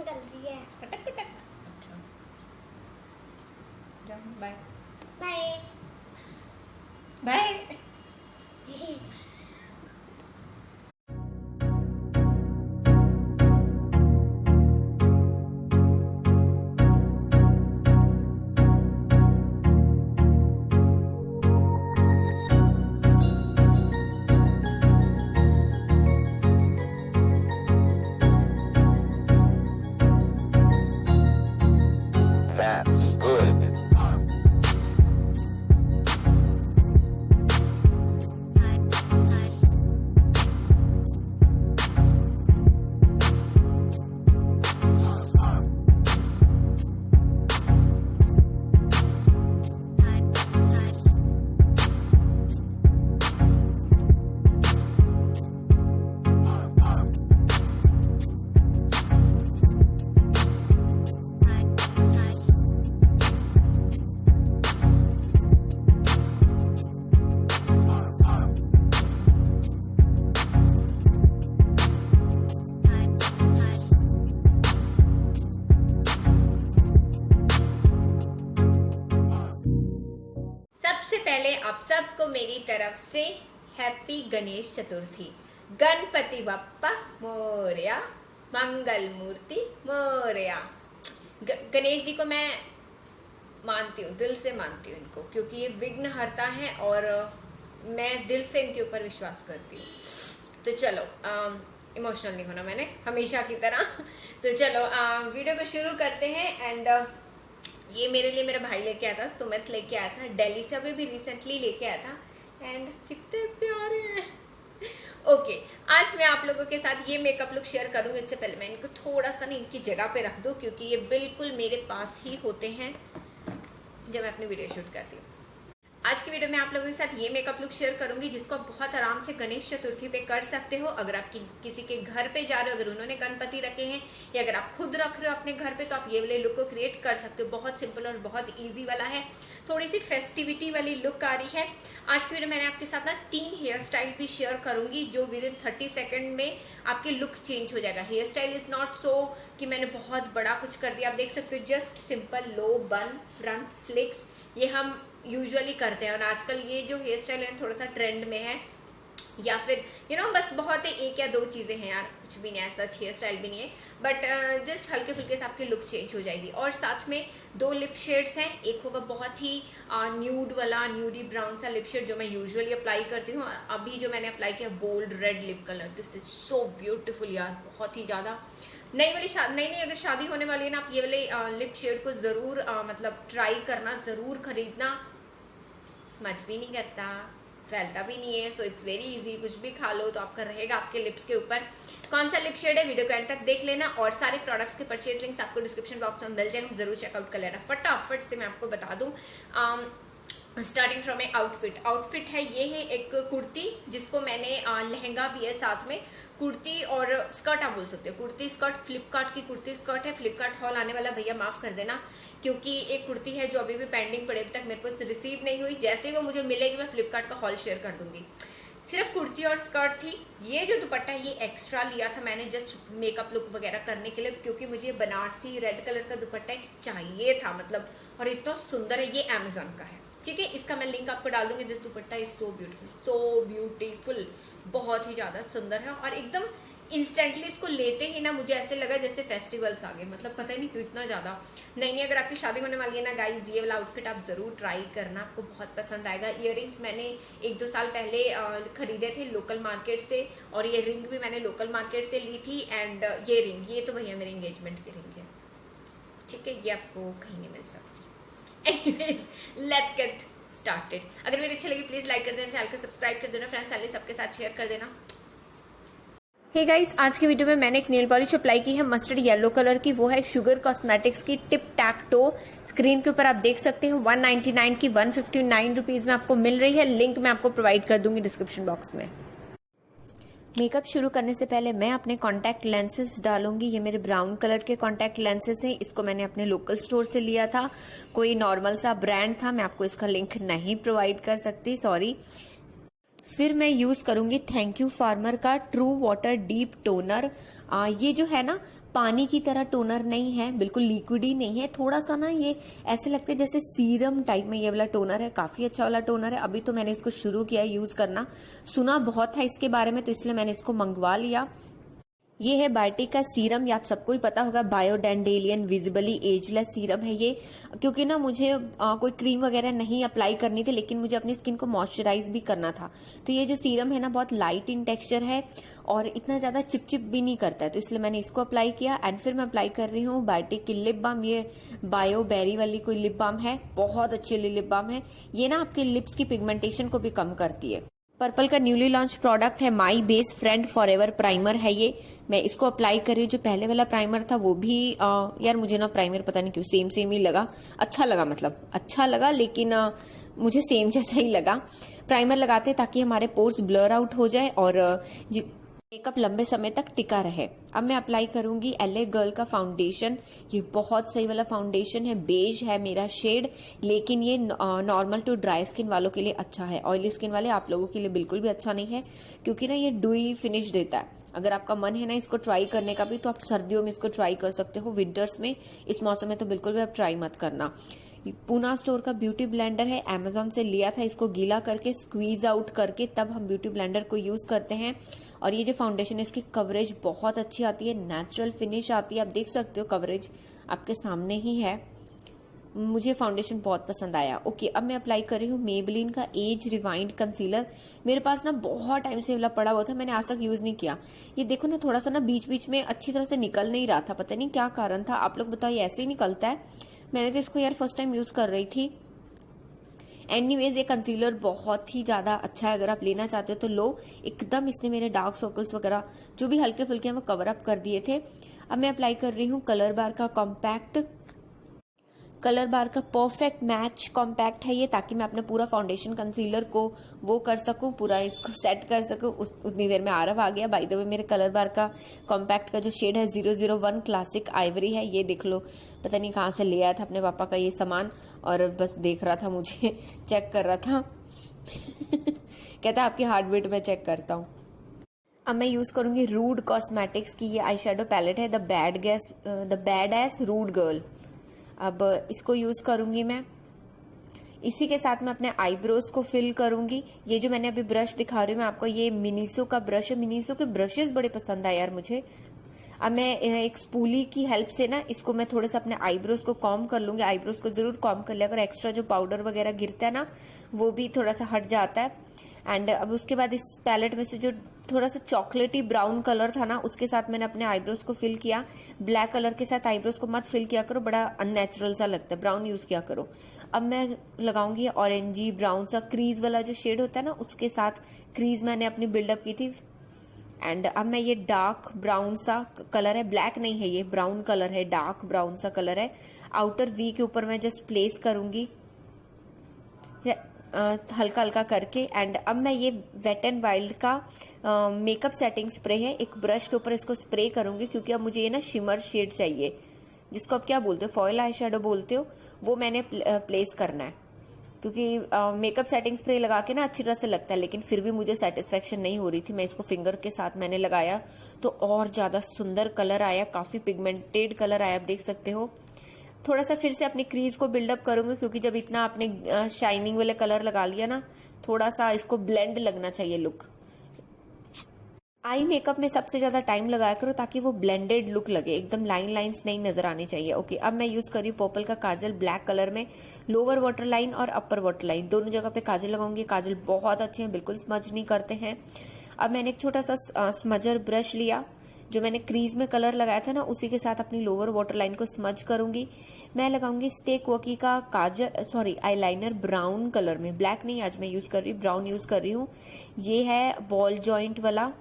निकल रही है। कटक कटक। अच्छा जाओ, बाय बाय बाय। पहले आप सबको मेरी तरफ से हैप्पी गणेश चतुर्थी। गणपति बप्पा मोरया, मंगल मूर्ति मोरया। गणेश जी को मैं मानती हूँ, दिल से मानती हूँ इनको, क्योंकि ये विघ्न हरता है और मैं दिल से इनके ऊपर विश्वास करती हूँ। तो चलो इमोशनल नहीं होना मैंने, हमेशा की तरह। तो चलो वीडियो को शुरू करते हैं। एंड ये मेरे लिए मेरा भाई लेके आया था, सुमित लेके आया था दिल्ली से, अभी भी रिसेंटली लेके आया था। एंड कितने प्यारे हैं। ओके, आज मैं आप लोगों के साथ ये मेकअप लुक शेयर करूँगी। इससे पहले मैं इनको थोड़ा सा ना इनकी जगह पे रख दूँ, क्योंकि ये बिल्कुल मेरे पास ही होते हैं जब मैं अपनी वीडियो शूट करती हूँ। आज की वीडियो में आप लोगों के साथ ये मेकअप लुक शेयर करूंगी, जिसको आप बहुत आराम से गणेश चतुर्थी पे कर सकते हो। अगर आप किसी के घर पे जा रहे हो, अगर उन्होंने गणपति रखे हैं, या अगर आप खुद रख रहे हो अपने घर पे, तो आप ये वाले लुक को क्रिएट कर सकते हो। बहुत सिंपल और बहुत ईजी वाला है, थोड़ी सी फेस्टिविटी वाली लुक आ रही है। आज की वीडियो मैंने आपके साथ ना 3 हेयर स्टाइल भी शेयर करूंगी, जो विद इन 30 सेकेंड में आपके लुक चेंज हो जाएगा। Hair style is not so कि मैंने बहुत बड़ा कुछ कर दिया। आप देख सकते हो, जस्ट सिंपल लो बन, फ्रंट फ्लिक्स, ये हम यूजुअली करते हैं। और आजकल ये जो हेयर स्टाइल है थोड़ा सा ट्रेंड में है, या फिर बस बहुत ही 1 या 2 चीज़ें हैं यार, कुछ भी नहीं है, ऐसा हेयर स्टाइल भी नहीं है, बट जस्ट हल्के फुल्के से आपकी लुक चेंज हो जाएगी। और साथ में 2 लिप शेड्स हैं। एक होगा बहुत ही न्यूड वाला, न्यूडी ब्राउन सा लिप शेड, जो मैं यूजुअली अप्लाई करती हूँ। और अभी जो मैंने अप्लाई किया bold red lip colour, this is so beautiful यार, बहुत ही ज़्यादा। नई अगर शादी होने वाली है ना, आप ये वाले लिप शेड को ज़रूर मतलब ट्राई करना, ज़रूर खरीदना। स्मच भी नहीं करता, फैलता भी नहीं है, सो इट्स वेरी इजी। कुछ भी खा लो तो आपका रहेगा आपके लिप्स के ऊपर। कौन सा लिप शेड है, वीडियो को एंड तक देख लेना। और सारे प्रोडक्ट्स के परचेज लिंक्स आपको डिस्क्रिप्शन बॉक्स में मिल जाएंगे, जरूर चेकआउट कर लेना। फटाफट से मैं आपको बता दूं, स्टार्टिंग फ्रॉम ए आउटफिट है। ये है एक कुर्ती, जिसको मैंने लहंगा भी है साथ में, कुर्ती और स्कर्ट आप बोल सकते हो। कुर्ती स्कर्ट, फ्लिपकार्ट की कुर्ती स्कर्ट है। फ्लिपकार्ट हॉल आने वाला भैया माफ कर देना, क्योंकि एक कुर्ती है जो अभी भी पेंडिंग पड़े, अभी तक मेरे पास रिसीव नहीं हुई। जैसे ही वो मुझे मिलेगी मैं फ्लिपकार्ट का हॉल शेयर कर दूंगी। सिर्फ कुर्ती और स्कर्ट थी। ये जो दुपट्टा है ये एक्स्ट्रा लिया था मैंने, जस्ट मेकअप लुक वगैरह करने के लिए, क्योंकि मुझे बनारसी रेड कलर का दुपट्टा चाहिए था, मतलब, और इतना सुंदर है। ये अमेजोन का है, ठीक है। इसका मैं लिंक आपको डाल दूंगी। This dupatta is so beautiful, बहुत ही ज्यादा सुंदर है। और एकदम इंस्टेंटली इसको लेते ही ना मुझे ऐसे लगा जैसे फेस्टिवल्स आ गए, मतलब पता ही नहीं क्यों इतना ज्यादा। नहीं, अगर आपकी शादी होने वाली है ना गाइज, ये वाला आउटफिट आप जरूर ट्राई करना, आपको बहुत पसंद आएगा। इयररिंग्स मैंने 1-2 साल पहले खरीदे थे लोकल मार्केट से, और ये रिंग भी मैंने लोकल मार्केट से ली थी। एंड ये रिंग, ये तो भैया मेरी एंगेजमेंट की रिंग है, ठीक है, ये आपको कहीं नहीं मिल सकती। Anyways, let's get started. अगर वीडियो अच्छी लगी प्लीज लाइक कर देना, चैनल को सब्सक्राइब कर देना, फ्रेंड्स फैमिली सबके साथ शेयर कर देना। हे गाइस, आज की वीडियो में मैंने एक नेल पॉलिश अप्लाई की है मस्टर्ड येलो कलर की। वो है शुगर कॉस्मेटिक्स की टिप टैक टो। स्क्रीन के ऊपर आप देख सकते हैं 199 की 159 रुपीज में आपको मिल रही है। लिंक मैं आपको प्रोवाइड कर दूंगी डिस्क्रिप्शन बॉक्स में। मेकअप शुरू करने से पहले मैं अपने कॉन्टैक्ट लेंसेज डालूंगी। ये मेरे ब्राउन कलर के कॉन्टैक्ट लेंसेज हैं। इसको मैंने अपने लोकल स्टोर से लिया था, कोई नॉर्मल सा ब्रांड था, मैं आपको इसका लिंक नहीं प्रोवाइड कर सकती, सॉरी। फिर मैं यूज करूंगी थैंक यू फार्मर का ट्रू वाटर डीप टोनर। ये जो है ना पानी की तरह टोनर नहीं है, बिल्कुल लिक्विड ही नहीं है, थोड़ा सा ना ये ऐसे लगते जैसे सीरम टाइप में ये वाला टोनर है। काफी अच्छा वाला टोनर है। अभी तो मैंने इसको शुरू किया यूज करना, सुना बहुत था इसके बारे में तो इसलिए मैंने इसको मंगवा लिया। ये है बायोटिक का सीरम, ये आप सबको ही पता होगा, बायोडेंडेलियन विजिबली एजलेस सीरम है ये। क्योंकि ना मुझे कोई क्रीम वगैरह नहीं अप्लाई करनी थी, लेकिन मुझे अपनी स्किन को मॉइस्चराइज भी करना था। तो ये जो सीरम है ना बहुत लाइट इन टेक्सचर है और इतना ज्यादा चिपचिप भी नहीं करता है, तो इसलिए मैंने इसको अप्लाई किया। एंड फिर मैं अप्लाई कर रही हूँ बायोटिक की लिप बाम। ये बायो बेरी वाली कोई लिप बाम है, बहुत अच्छी लिप बाम है। ये ना आपके लिप्स की पिगमेंटेशन को भी कम करती है। पर्पल का न्यूली लॉन्च प्रोडक्ट है my base friend forever primer है ये। मैं इसको अप्लाई कर रही हूँ। जो पहले वाला प्राइमर था वो भी यार मुझे ना प्राइमर पता नहीं क्यों सेम ही लगा, अच्छा लगा, मतलब अच्छा लगा, लेकिन मुझे सेम जैसा ही लगा। प्राइमर लगाते हैं ताकि हमारे पोर्स ब्लर आउट हो जाए और मेकअप लंबे समय तक टिका रहे। अब मैं अप्लाई करूंगी एलए गर्ल का फाउंडेशन। ये बहुत सही वाला फाउंडेशन है, बेज है मेरा शेड, लेकिन ये नॉर्मल टू ड्राई स्किन वालों के लिए अच्छा है। ऑयली स्किन वाले आप लोगों के लिए बिल्कुल भी अच्छा नहीं है, क्योंकि ना ये डुई फिनिश देता है। अगर आपका मन है ना इसको ट्राई करने का भी, तो आप सर्दियों में इसको ट्राई कर सकते हो, विंटर्स में, इस मौसम में तो बिल्कुल भी आप ट्राई मत करना। पूना स्टोर का ब्यूटी ब्लेंडर है, अमेजोन से लिया था। इसको गीला करके स्क्वीज आउट करके तब हम ब्यूटी ब्लेंडर को यूज करते हैं। और ये जो फाउंडेशन है इसकी कवरेज बहुत अच्छी आती है, नेचुरल फिनिश आती है। आप देख सकते हो कवरेज आपके सामने ही है। मुझे फाउंडेशन बहुत पसंद आया। ओके, अब मैं अप्लाई कर रही हूँ मेबेलिन का एज रिवाइंड कंसीलर। मेरे पास ना बहुत टाइम से वाला पड़ा हुआ था, मैंने आज तक यूज नहीं किया। ये देखो ना थोड़ा सा ना बीच बीच में अच्छी तरह से निकल नहीं रहा था, पता नहीं क्या कारण था। आप लोग बताओ, ये ऐसे ही निकलता है? मैंने तो इसको यार फर्स्ट टाइम यूज कर रही थी। एनीवेज ये कंसीलर बहुत ही ज्यादा अच्छा है, अगर आप लेना चाहते हो तो लो। एकदम इसने मेरे डार्क सर्कल्स वगैरह जो भी हल्के फुल्के हैं वो कवर अप कर दिए थे। अब मैं अप्लाई कर रही हूँ कलर बार का कॉम्पैक्ट। कलर बार का परफेक्ट मैच कॉम्पैक्ट है ये, ताकि मैं अपना पूरा फाउंडेशन कंसीलर को वो कर सकूं, पूरा इसको सेट कर सकूं। उतनी देर में आरव आ गया। बाय द वे मेरे कलर बार का कॉम्पैक्ट का जो शेड है 001 क्लासिक आइवरी है। ये देख लो, पता नहीं कहाँ से ले आया था अपने पापा का ये सामान, और बस देख रहा था मुझे चेक कर रहा था कहता आपकी हार्ट बीट में चेक करता हूँ। अब मैं यूज करूंगी रूड कॉस्मेटिक्स की ये आई शेडो पैलेट है, the bad ass rude girl. अब इसको यूज करूंगी मैं। इसी के साथ मैं अपने आईब्रोज को फिल करूंगी। ये जो मैंने अभी ब्रश दिखा रही हूँ मैं आपको, ये मिनीसो का ब्रश है। मिनीसो के ब्रशेस बड़े पसंद आए यार मुझे। अब मैं एक स्पूली की हेल्प से ना इसको मैं थोड़ा सा अपने आईब्रोज को कॉम कर लूंगी। आईब्रोज को जरूर कॉम कर लिया, अगर एक्स्ट्रा जो पाउडर वगैरह गिरता है ना वो भी थोड़ा सा हट जाता है। एंड अब उसके बाद इस पैलेट में से जो थोड़ा सा चॉकलेटी ब्राउन कलर था ना उसके साथ मैंने अपने आईब्रोज को फिल किया। ब्लैक कलर के साथ आईब्रोज को मत फिल किया करो, बड़ा अननेचुरल सा लगता है, ब्राउन यूज किया करो। अब मैं लगाऊंगी ऑरेंजी ब्राउन सा क्रीज वाला जो शेड होता है ना उसके साथ क्रीज मैंने अपनी बिल्डअप की थी। एंड अब मैं ये डार्क ब्राउन सा कलर है, ब्लैक नहीं है ये ब्राउन कलर है, डार्क ब्राउन सा कलर है, आउटर वी के ऊपर मैं जस्ट प्लेस करूंगी हल्का हल्का करके। एंड अब मैं ये वेट एंड वाइल्ड का मेकअप सेटिंग स्प्रे है, एक ब्रश के ऊपर इसको स्प्रे करूंगी, क्योंकि अब मुझे ये ना शिमर शेड चाहिए, जिसको आप क्या बोलते हो, फॉयल आई शेडो बोलते हो, वो मैंने प्लेस करना है। क्योंकि मेकअप सेटिंग स्प्रे लगा के ना अच्छी तरह से लगता है, लेकिन फिर भी मुझे सेटिस्फेक्शन नहीं हो रही थी। मैं इसको फिंगर के साथ मैंने लगाया तो और ज्यादा सुंदर कलर आया, काफी पिगमेंटेड कलर आया, आप देख सकते हो। थोड़ा सा फिर से अपनी क्रीज को बिल्डअप करूंगी, क्योंकि जब इतना आपने शाइनिंग वाले कलर लगा लिया ना, थोड़ा सा इसको ब्लेंड लगना चाहिए लुक। आई मेकअप में सबसे ज्यादा टाइम लगाया करो ताकि वो ब्लेंडेड लुक लगे, एकदम लाइंस नहीं नजर आनी चाहिए। ओके, अब मैं यूज कर रही हूँ पर्पल का काजल ब्लैक कलर में। लोअर वाटर लाइन और अपर वाटर लाइन दोनों जगह पे काजल लगाऊंगी। काजल बहुत अच्छे हैं, बिल्कुल स्मज नहीं करते हैं। अब मैंने एक छोटा सा स्मजर ब्रश लिया, जो मैंने क्रीज में कलर लगाया था ना उसी के साथ अपनी लोअर वाटर लाइन को स्मज करूंगी। मैं लगाऊंगी स्टे क्वर्की का आईलाइनर ब्राउन कलर में, ब्लैक नहीं आज मैं यूज कर रही, ब्राउन यूज कर रही हूँ। ये है बॉल जॉइंट वाला,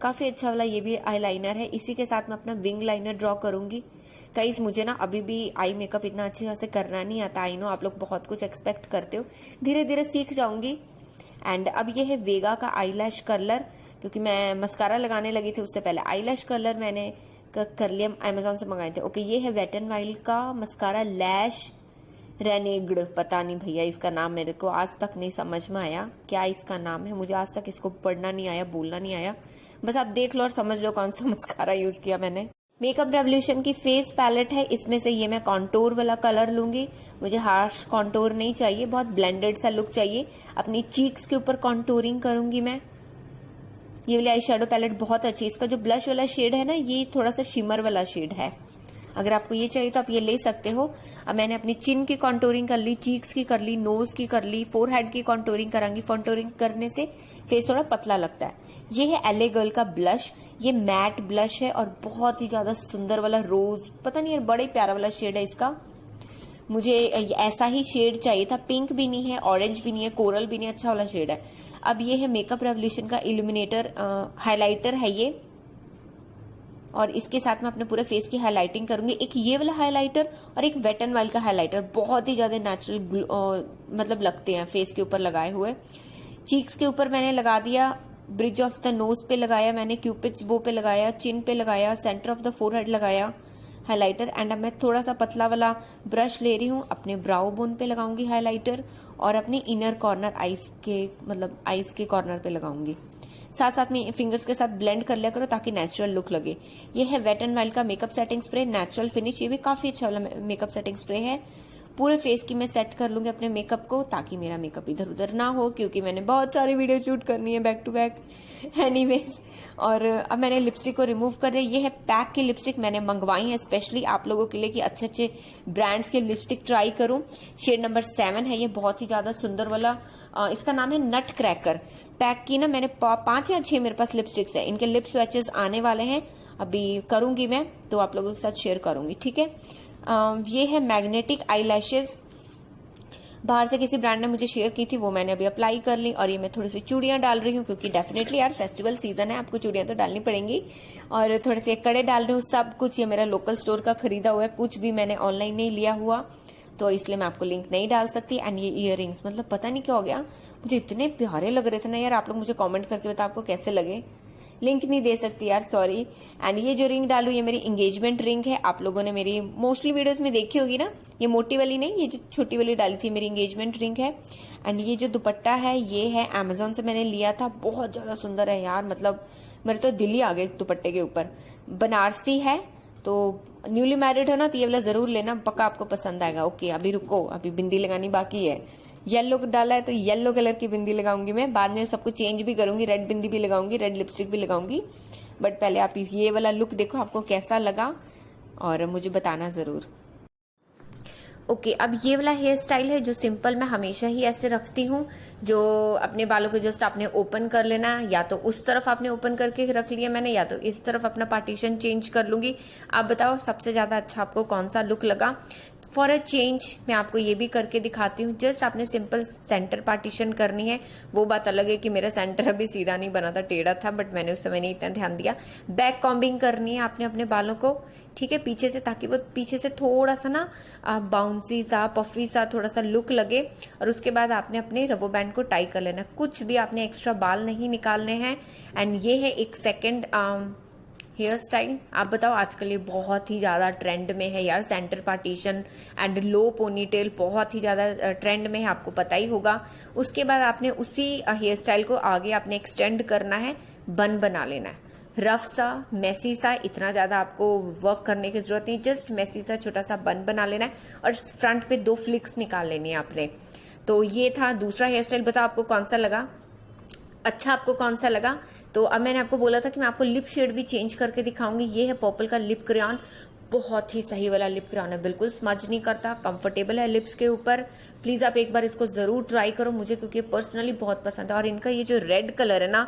काफी अच्छा वाला ये भी आईलाइनर है। इसी के साथ मैं अपना विंग लाइनर ड्रॉ करूंगी। गाइस मुझे ना अभी भी आई मेकअप इतना अच्छी तरह से करना नहीं आता। आई नो आप लोग बहुत कुछ एक्सपेक्ट करते हो, धीरे धीरे सीख जाऊंगी। एंड अब ये है वेगा का आईलैश कर्लर, क्योंकि मैं मस्कारा लगाने लगी थी उससे पहले आईलैश कर्लर मैंने कर लिया, अमेजोन से मंगाए थे। ओके, ये है वेट एंड वाइल्ड का मस्कारा लैश रेनेग्ड, पता नहीं भैया इसका नाम मेरे को आज तक नहीं समझ में आया क्या इसका नाम है। मुझे आज तक इसको पढ़ना नहीं आया, बोलना नहीं आया। बस आप देख लो और समझ लो कौन सा मस्कारा यूज किया मैंने। मेकअप रेवोल्यूशन की फेस पैलेट है, इसमें से ये मैं कॉन्टोर वाला कलर लूंगी। मुझे हार्श कॉन्टोर नहीं चाहिए, बहुत ब्लेंडेड सा लुक चाहिए। अपनी चीक्स के ऊपर कॉन्टोरिंग करूंगी मैं। ये वाली आई शेडो पैलेट बहुत अच्छी है। इसका जो ब्लश वाला शेड है ना, ये थोड़ा सा शिमर वाला शेड है। अगर आपको ये चाहिए तो आप ये ले सकते हो। अब मैंने अपनी चिन की कॉन्टोरिंग कर ली, चीक्स की कर ली, नोज की कर ली, फोरहेड की कॉन्टोरिंग करांगी। कॉन्टोरिंग करने से फेस थोड़ा पतला लगता है। ये है एलए गर्ल का ब्लश, ये मैट ब्लश है और बहुत ही ज्यादा सुंदर वाला रोज, पता नहीं यार बड़ा ही प्यारा वाला शेड है इसका। मुझे ऐसा ही शेड चाहिए था, पिंक भी नहीं है, ऑरेंज भी नहीं है, कोरल भी नहीं, अच्छा वाला शेड है। अब ये है मेकअप रेवोल्यूशन का इल्यूमिनेटर हाइलाइटर है ये, और इसके साथ में अपने पूरे फेस की हाइलाइटिंग करूंगी। एक ये वाला हाइलाइटर और एक वेट एंड वाइल्ड का हाइलाइटर, बहुत ही ज्यादा नेचुरल मतलब लगते हैं फेस के ऊपर लगाए हुए। चीक्स के ऊपर मैंने लगा दिया, ब्रिज ऑफ द नोज पे लगाया मैंने, क्यूपिड्स बो पे लगाया, चिन पे लगाया, सेंटर ऑफ द फोरहेड लगाया हाइलाइटर। एंड अब मैं थोड़ा सा पतला वाला ब्रश ले रही हूँ, अपने ब्राउ बोन पे लगाऊंगी हाइलाइटर और अपने इनर कॉर्नर आईज के मतलब आईज के कॉर्नर पे लगाऊंगी। साथ साथ में फिंगर्स के साथ ब्लेंड कर लिया करो ताकि नेचुरल लुक लगे। ये है वेट एंड वाइल्ड का makeup setting spray, natural finish. ये भी काफी अच्छा वाला मेकअप सेटिंग स्प्रे है। पूरे फेस की मैं सेट कर लूंगी अपने मेकअप को ताकि मेरा मेकअप इधर उधर ना हो, क्योंकि मैंने बहुत सारी वीडियो शूट करनी है बैक टू बैक एनीवेज। और अब मैंने लिपस्टिक को रिमूव कर दिया। ये है पैक की लिपस्टिक, मैंने मंगवाई है स्पेशली आप लोगों के लिए कि अच्छे अच्छे ब्रांड्स के लिपस्टिक ट्राई करूं। शेड नंबर 7 है ये, बहुत ही ज्यादा सुंदर वाला। इसका नाम है नट क्रैकर। पैक की ना मैंने 5 या 6 मेरे पास लिपस्टिक्स है। इनके लिप स्वैचेस आने वाले हैं, अभी करूंगी मैं तो आप लोगों के साथ शेयर करूंगी, ठीक है। ये है मैग्नेटिक आई लैशेज, बाहर से किसी ब्रांड ने मुझे शेयर की थी, वो मैंने अभी अप्लाई कर ली। और ये मैं थोड़ी सी चूड़ियां डाल रही हूँ क्योंकि डेफिनेटली यार फेस्टिवल सीजन है, आपको चूड़ियां तो डालनी पड़ेंगी। और थोड़े से कड़े डाल रही हूँ। सब कुछ ये मेरा लोकल स्टोर का खरीदा हुआ है, कुछ भी मैंने ऑनलाइन नहीं लिया हुआ, तो इसलिए मैं आपको लिंक नहीं डाल सकती। एंड ये इयररिंग्स, मतलब पता नहीं क्या हो गया, मुझे इतने प्यारे लग रहे थे ना यार। आप लोग मुझे कमेंट करके बताओ आपको कैसे लगे। लिंक नहीं दे सकती यार, सॉरी। एंड ये जो रिंग डालू ये मेरी एंगेजमेंट रिंग है। आप लोगों ने मेरी मोस्टली वीडियोस में देखी होगी ना, ये मोटी वाली नहीं, ये जो छोटी वाली डाली थी मेरी एंगेजमेंट रिंग है। एंड ये जो दुपट्टा है ये है अमेजोन से मैंने लिया था, बहुत ज्यादा सुंदर है यार, मतलब मेरे तो दिल ही आ गए इस दुपट्टे के ऊपर। बनारसी है, तो न्यूली मैरिड हो ना तो ये वाला जरूर लेना, पक्का आपको पसंद आएगा। ओके अभी रुको, अभी बिंदी लगानी बाकी है। येलो डाला है तो येलो कलर की बिंदी लगाऊंगी मैं, बाद में सब कुछ चेंज भी करूंगी, रेड बिंदी भी लगाऊंगी, रेड लिपस्टिक भी लगाऊंगी। बट पहले आप ये वाला लुक देखो आपको कैसा लगा और मुझे बताना जरूर। ओके अब ये वाला हेयर स्टाइल है जो सिंपल मैं हमेशा ही ऐसे रखती हूँ, जो अपने बालों को जस्ट आपने ओपन कर लेना, या तो उस तरफ आपने ओपन करके रख लिया मैंने, या तो इस तरफ अपना पार्टीशन चेंज कर लूंगी। आप बताओ सबसे ज्यादा अच्छा आपको कौन सा लुक लगा। फॉर अ चेंज मैं आपको ये भी करके दिखाती हूँ। जस्ट आपने सिंपल सेंटर पार्टीशन करनी है। वो बात अलग है कि मेरा सेंटर अभी सीधा नहीं बना था, टेढ़ा था, बट मैंने उस समय नहीं इतना ध्यान दिया। बैक कॉम्बिंग करनी है आपने अपने बालों को, ठीक है, पीछे से, ताकि वो पीछे से थोड़ा सा ना बाउंसी सा पफी सा थोड़ा सा लुक लगे। और उसके बाद आपने अपने रबर बैंड को टाई कर लेना, कुछ भी आपने एक्स्ट्रा बाल नहीं निकालने हैं। एंड ये है एक सेकेंड हेयर स्टाइल। आप बताओ आजकल ये बहुत ही ज्यादा ट्रेंड में है यार, centre partition and low ponytail बहुत ही ज्यादा ट्रेंड में है, आपको पता ही होगा। उसके बाद आपने उसी हेयर स्टाइल को आगे आपने एक्सटेंड करना है, बन बना लेना है, रफ सा मेसी सा, इतना ज्यादा आपको वर्क करने की जरूरत नहीं, जस्ट मेसी सा छोटा सा बन बना लेना है और फ्रंट पे 2 फ्लिक्स निकाल लेनी है आपने। तो ये था दूसरा हेयर स्टाइल। बताओ आपको कौन सा लगा, अच्छा आपको कौन सा लगा। तो अब मैंने आपको बोला था कि मैं आपको लिप शेड भी चेंज करके दिखाऊंगी। ये है पर्पल का लिप क्रेयॉन, बहुत ही सही वाला लिप क्रेयॉन है, बिल्कुल स्मज नहीं करता, कंफर्टेबल है लिप्स के ऊपर। प्लीज आप एक बार इसको जरूर ट्राई करो, मुझे क्योंकि पर्सनली बहुत पसंद है। और इनका ये जो रेड कलर है ना,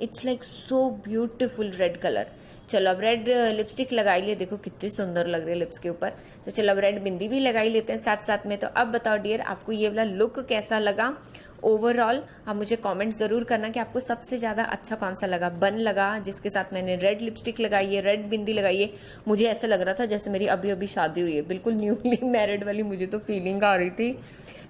it's like so beautiful red colour. चलो अब रेड लिपस्टिक लगाई लिए, देखो कितनी सुंदर लग रही है लिप्स के ऊपर। तो चलो अब रेड बिंदी भी लगाई लेते हैं साथ साथ में। तो अब बताओ डियर आपको ये वाला लुक कैसा लगा ओवरऑल। आप मुझे कमेंट जरूर करना कि आपको सबसे ज्यादा अच्छा कौन सा लगा। बन लगा जिसके साथ मैंने रेड लिपस्टिक लगाई है, रेड बिंदी लगाई है, मुझे ऐसा लग रहा था जैसे मेरी अभी अभी शादी हुई है, बिल्कुल न्यूली मैरिड वाली मुझे तो फीलिंग आ रही थी।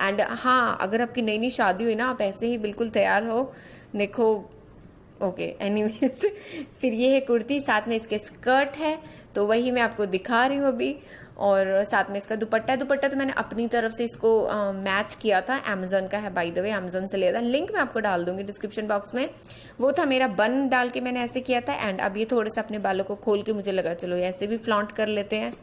एंड हाँ, अगर आपकी नई नई शादी हुई ना, आप ऐसे ही बिल्कुल तैयार हो, देखो। ओके एनीवेज फिर ये है कुर्ती, साथ में इसके स्कर्ट है, तो वही मैं आपको दिखा रही हूँ अभी। और साथ में इसका दुपट्टा है। दुपट्टा तो मैंने अपनी तरफ से इसको मैच किया था, अमेजोन का है बाय द वे, अमेजोन से लिया था, लिंक मैं आपको डाल दूंगी डिस्क्रिप्शन बॉक्स में। वो था मेरा बन डाल के मैंने ऐसे किया था। एंड अब ये थोड़े से अपने बालों को खोल के मुझे लगा चलो ऐसे भी फ्लॉन्ट कर लेते हैं।